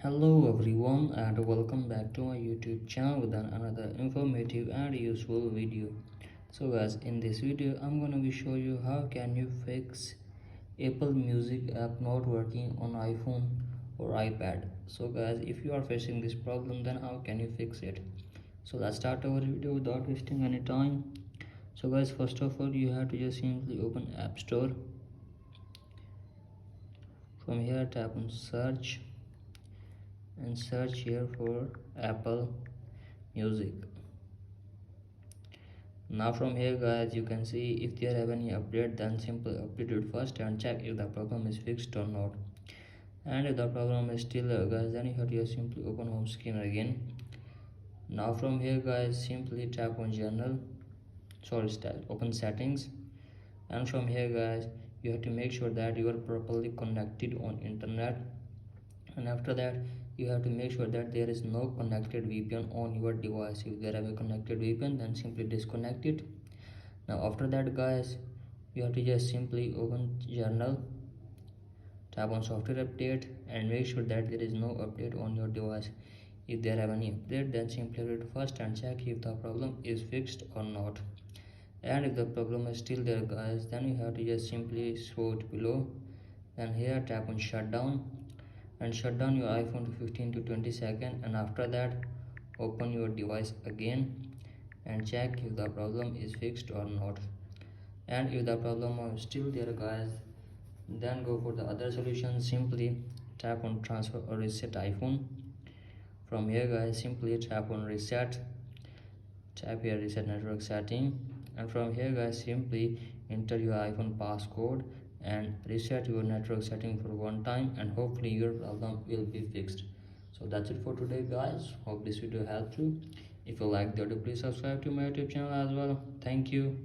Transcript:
Hello everyone and welcome back to my YouTube channel with another informative and useful video. So guys, in this video I'm gonna be show you how can you fix Apple Music app not working on iPhone or iPad. So guys, if you are facing this problem, then how can you fix it? So let's start our video without wasting any time. So guys, first of all you have to just simply open App Store. From here tap on search and search here for Apple Music. Now from here guys, you can see if there have any update, then simply update it first and check if the problem is fixed or not. And if the problem is still there guys, then you have to simply open home screen again. Now from here guys, simply tap on open settings, and from here guys you have to make sure that you are properly connected on internet, and after that you have to make sure that there is no connected VPN on your device. If there have a connected VPN, then simply disconnect it. Now after that guys, you have to just simply open journal, tap on software update and make sure that there is no update on your device. If there have any update, then simply read it first and check if the problem is fixed or not. And if the problem is still there guys, then you have to just simply scroll it below, then here tap on shutdown and shut down your iPhone to 15 to 20 seconds, and after that open your device again and check if the problem is fixed or not. And if the problem is still there guys, then go for the other solution. Simply tap on transfer or reset iPhone. From here guys, simply tap on reset, tap here reset network setting, and from here guys simply enter your iPhone passcode and reset your network setting for one time, and hopefully your problem will be fixed. So that's it for today guys, hope this video helped you. If you like the video, please subscribe to my YouTube channel as well. Thank you.